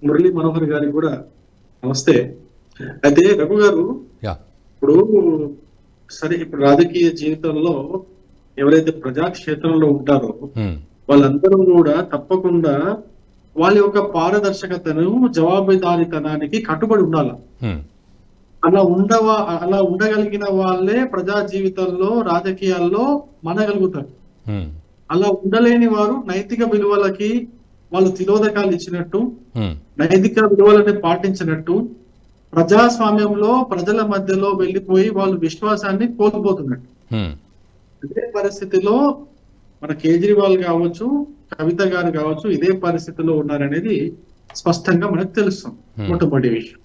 మురళీ మనోహర్ గారికి కూడా నమస్తే. అయితే రఘు గారు, ఇప్పుడు సరే, ఇప్పుడు రాజకీయ జీవితంలో ఎవరైతే ప్రజాక్షేత్రంలో ఉంటారో వాళ్ళందరూ కూడా తప్పకుండా వాళ్ళ యొక్క పారదర్శకతను, జవాబుదారీతనానికి కట్టుబడి ఉండాలి. అలా ఉండగలిగిన వాళ్ళే ప్రజా జీవితంలో, రాజకీయాల్లో మనగలుగుతారు. అలా ఉండలేని వారు నైతిక విలువలకి వాళ్ళు తిలోదకాలు ఇచ్చినట్టు, నైతిక విలువలని పాటించినట్టు, ప్రజాస్వామ్యంలో ప్రజల మధ్యలో వెళ్లిపోయి వాళ్ళు విశ్వాసాన్ని కోల్పోతున్నట్టు. ఇదే పరిస్థితిలో మన కేజ్రీవాల్ కావచ్చు, కవిత గారు కావచ్చు, ఇదే పరిస్థితిలో ఉన్నారనేది స్పష్టంగా మనకు తెలుస్తుంది. మొట్టమొదటి విషయం.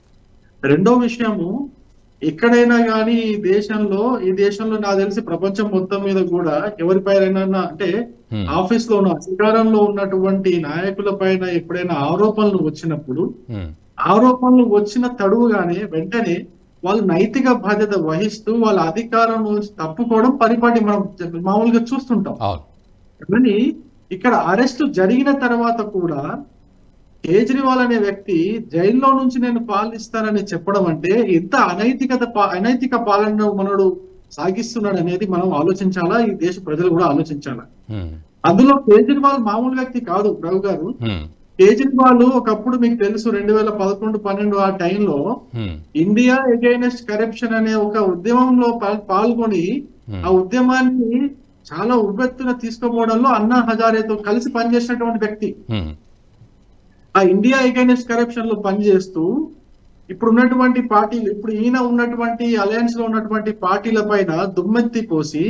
రెండో విషయము, ఎక్కడైనా కానీ ఈ దేశంలో నాకు తెలిసి ప్రపంచం మొత్తం మీద కూడా ఎవరిపైన అంటే ఆఫీస్ లో అధికారంలో ఉన్నటువంటి నాయకుల పైన ఎప్పుడైనా ఆరోపణలు వచ్చినప్పుడు, ఆరోపణలు వచ్చిన తడువుగానే వెంటనే వాళ్ళు నైతిక బాధ్యత వహిస్తూ వాళ్ళ అధికారం నుంచి తప్పుకోవడం పరిపాటి మనం మామూలుగా చూస్తుంటాం. కానీ ఇక్కడ అరెస్ట్ జరిగిన తర్వాత కూడా కేజ్రీవాల్ అనే వ్యక్తి జైల్లో నుంచి నేను పాలిస్తానని చెప్పడం అంటే ఎంత అనైతిక పాలన మనడు సాగిస్తున్నాడు అనేది మనం ఆలోచించాలా, ఈ దేశ ప్రజలు కూడా ఆలోచించాలా. అందులో కేజ్రీవాల్ మామూలు వ్యక్తి కాదు రావు గారు. కేజ్రీవాల్ ఒకప్పుడు మీకు తెలుసు 2011-12 ఆ టైంలో ఇండియా అగైనెస్ట్ కరప్షన్ అనే ఒక ఉద్యమంలో పాల్గొని ఆ ఉద్యమాన్ని చాలా ఉవ్వెత్తున తీసుకోపోవడంలో అన్నా హజారేతో కలిసి పనిచేసినటువంటి వ్యక్తి. ఆ ఇండియా అగైనెస్ట్ కరప్షన్ లో పనిచేస్తూ ఇప్పుడు ఉన్నటువంటి పార్టీలు, ఇప్పుడు ఈయన ఉన్నటువంటి అలయన్స్ లో ఉన్నటువంటి పార్టీల పైన దుమ్మెత్తి పోసి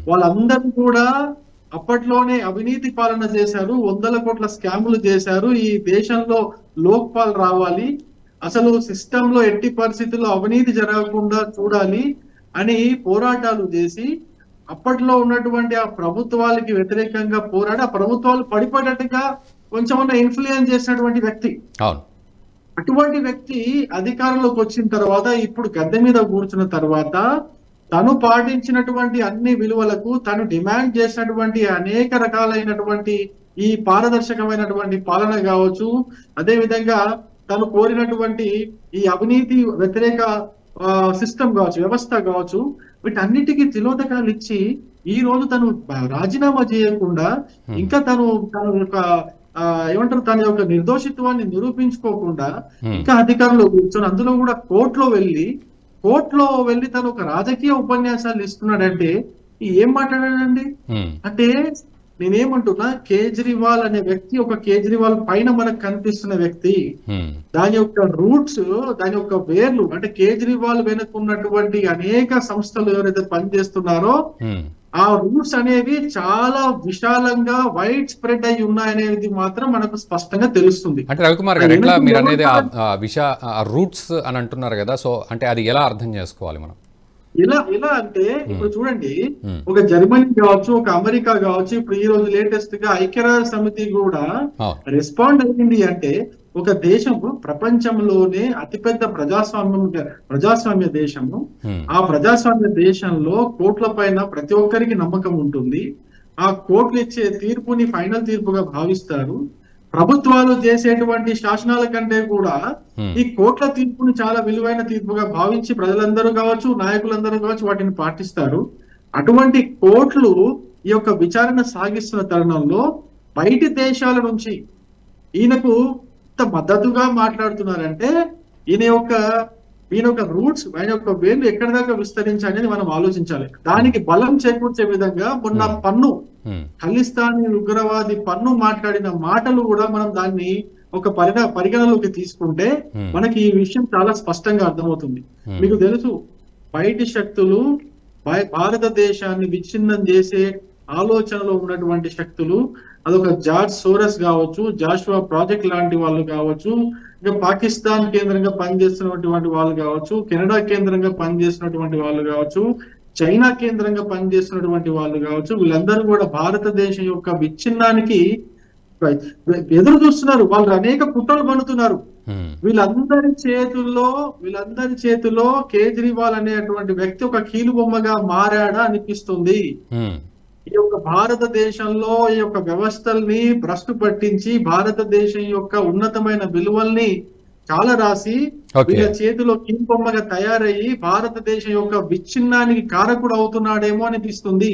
వాళ్ళందరూ కూడా అప్పట్లోనే అవినీతి పాలన చేశారు, 100 కోట్ల స్కాములు చేశారు, ఈ దేశంలో లోక్పాల్ రావాలి, అసలు సిస్టమ్ లో ఎట్టి పరిస్థితుల్లో అవినీతి జరగకుండా చూడాలి అని పోరాటాలు చేసి అప్పట్లో ఉన్నటువంటి ఆ ప్రభుత్వాలకి వ్యతిరేకంగా పోరాడి ఆ ప్రభుత్వాలు పడిపోయేటట్టుగా కొంచెమన్నా ఇన్ఫ్లుయెన్స్ చేసినటువంటి వ్యక్తి. అటువంటి వ్యక్తి అధికారంలోకి వచ్చిన తర్వాత, ఇప్పుడు గద్దె మీద కూర్చున్న తర్వాత, తను పాటించినటువంటి అన్ని విలువలకు తను డిమాండ్ చేసినటువంటి అనేక రకాలైనటువంటి ఈ పారదర్శకమైనటువంటి పాలన కావచ్చు, అదే విధంగా తను కోరినటువంటి ఈ అవినీతి వ్యతిరేక సిస్టమ్ కావచ్చు, వ్యవస్థ కావచ్చు, వీటన్నిటికీ తిలోదకాలు ఇచ్చి ఈ రోజు తను రాజీనామా చేయకుండా ఇంకా తన యొక్క ఏమంటారు, తన యొక్క నిర్దోషిత్వాన్ని నిరూపించుకోకుండా ఇంకా అధికారంలో కూర్చొని, అందులో కూడా కోర్టులో వెళ్ళి తను ఒక రాజకీయ ఉపన్యాసాలు ఇస్తున్నాడంటే ఏం మాట్లాడాడండి? అంటే నేనేమంటున్నా, కేజ్రీవాల్ అనే వ్యక్తి, ఒక కేజ్రీవాల్ పైన మనకు కనిపిస్తున్న వ్యక్తి, దాని యొక్క రూట్స్, దాని యొక్క వేర్లు, అంటే కేజ్రీవాల్ వెనుకున్నటువంటి అనేక సంస్థలు ఎవరైతే పనిచేస్తున్నారో ఆ రూట్స్ అనేవి చాలా విశాలంగా వైడ్ స్ప్రెడ్ అయి ఉన్నాయనేది మాత్రం మనకు స్పష్టంగా తెలుస్తుంది. అంటే రవికుమార్ గారు, ఎట్లా మీరు అనేది రూట్స్ అని అంటున్నారు కదా, సో అంటే అది ఎలా అర్థం చేసుకోవాలి మనం? ఎలా అంటే ఇప్పుడు చూడండి, ఒక జర్మనీ కావచ్చు, ఒక అమెరికా కావచ్చు, ఇప్పుడు ఈ రోజు లేటెస్ట్ గా ఐక్యరాజ్య సమితి కూడా రెస్పాండ్ అయింది. అంటే ఒక దేశము ప్రపంచంలోనే అతిపెద్ద ప్రజాస్వామ్య దేశము, ఆ ప్రజాస్వామ్య దేశంలో కోర్టుల పైన ప్రతి ఒక్కరికి నమ్మకం ఉంటుంది. ఆ కోర్టులు ఇచ్చే తీర్పుని ఫైనల్ తీర్పుగా భావిస్తారు. ప్రభుత్వాలు చేసేటువంటి శాసనాల కంటే కూడా ఈ కోర్టుల తీర్పుని చాలా విలువైన తీర్పుగా భావించి ప్రజలందరూ కావచ్చు, నాయకులందరూ కావచ్చు వాటిని పాటిస్తారు. అటువంటి కోర్టులు ఈ యొక్క విచారణ సాగిస్తున్న తరుణంలో బయటి దేశాల నుంచి ఈయనకు మద్దతుగా మాట్లాడుతున్నారంటే ఈయన యొక్క రూట్స్, ఆయన యొక్క వేలు ఎక్కడి దాకా విస్తరించాలని మనం ఆలోచించాలి. దానికి బలం చేకూర్చే విధంగా మొన్న ఖలిస్తానీ ఉగ్రవాది పన్ను మాట్లాడిన మాటలు కూడా మనం దాన్ని ఒక పరిగణలోకి తీసుకుంటే మనకి ఈ విషయం చాలా స్పష్టంగా అర్థమవుతుంది. మీకు తెలుసు, బయటి శక్తులు భారతదేశాన్ని విచ్ఛిన్నం చేసే ఆలోచనలో ఉన్నటువంటి శక్తులు, అదొక జార్జ్ సోరస్ కావచ్చు, జాషువా ప్రాజెక్ట్ లాంటి వాళ్ళు కావచ్చు, ఇంకా పాకిస్తాన్ కేంద్రంగా పనిచేస్తున్నటువంటి వాళ్ళు కావచ్చు, కెనడా కేంద్రంగా పనిచేస్తున్నటువంటి వాళ్ళు కావచ్చు, చైనా కేంద్రంగా పనిచేస్తున్నటువంటి వాళ్ళు కావచ్చు, వీళ్ళందరూ కూడా భారతదేశం యొక్క విచ్ఛిన్నానికి ఎదురు చూస్తున్నారు. వాళ్ళు అనేక కుట్రలు పన్నుతున్నారు. వీళ్ళందరి చేతుల్లో కేజ్రీవాల్ అనేటువంటి వ్యక్తి ఒక కీలుబొమ్మగా మారాడా అనిపిస్తుంది. ఈ యొక్క భారతదేశంలో ఈ యొక్క వ్యవస్థల్ని భ్రష్టు పట్టించి భారతదేశం యొక్క ఉన్నతమైన విలువల్ని చాలా రాసి వీళ్ళ చేతిలో కీంపొమ్మగా తయారయ్యి భారతదేశం యొక్క విచ్ఛిన్నానికి కారకుడు అవుతున్నాడేమో అనిపిస్తుంది.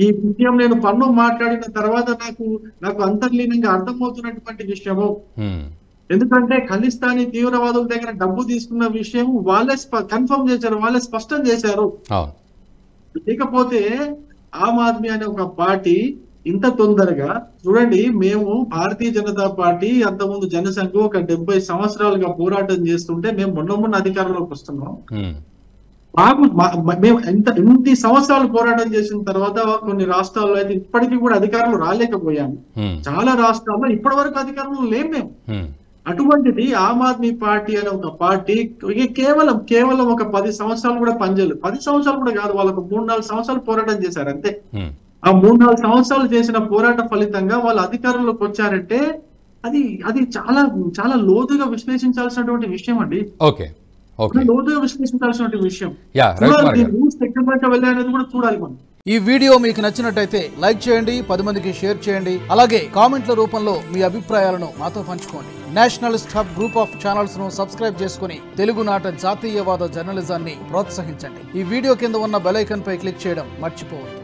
ఈ విషయం నేను పన్ను మాట్లాడిన తర్వాత నాకు అంతర్లీనంగా అర్థమవుతున్నటువంటి విషయము. ఎందుకంటే ఖలిస్తానీ తీవ్రవాదుల దగ్గర డబ్బు తీసుకున్న విషయం వాళ్ళే కన్ఫర్మ్ చేశారు, వాళ్ళే స్పష్టం చేశారు. లేకపోతే ఆమ్ ఆద్మీ అనే ఒక పార్టీ ఇంత తొందరగా చూడండి, మేము భారతీయ జనతా పార్టీ అంతకుముందు జనసంఘ్ ఒక 70 సంవత్సరాలుగా పోరాటం చేస్తుంటే మేము మొన్న అధికారంలోకి వస్తున్నాం. మేము ఎన్ని సంవత్సరాలు పోరాటం చేసిన తర్వాత కొన్ని రాష్ట్రాల్లో అయితే ఇప్పటికీ కూడా అధికారంలో రాలేకపోయాము. చాలా రాష్ట్రాల్లో ఇప్పటి వరకు అధికారంలో లేము మేము. అటువంటిది ఆమ్ ఆద్మీ పార్టీ అనే ఒక పార్టీ కేవలం ఒక 10 సంవత్సరాలు కూడా పనిచేయలేదు. 10 సంవత్సరాలు కూడా కాదు, వాళ్ళకు 3-4 సంవత్సరాలు పోరాటం చేశారు అంతే. ఆ 3-4 సంవత్సరాలు చేసిన పోరాట ఫలితంగా వాళ్ళు అధికారంలోకి వచ్చారంటే అది చాలా చాలా లోతుగా విశ్లేషించాల్సినటువంటి విషయం అండి. లోతుగా విశ్లేషించాల్సినటువంటి విషయం. వెళ్ళాలనేది కూడా చూడాలి మనం. ఈ వీడియో మీకు నచ్చినట్టయితే లైక్ చేయండి, 10 మందికి షేర్ చేయండి. అలాగే కామెంట్ల రూపంలో మీ అభిప్రాయాలను మాతో పంచుకోండి. Nationalist hub group of channels ను సబ్స్క్రైబ్ చేసుకుని తెలుగునాట జాతీయవాద జర్నలిజాన్ని ప్రోత్సహించండి. ఈ వీడియో కింద ఉన్న బెల్ ఐకాన్ పై క్లిక్ చేయడం మర్చిపోవద్దు.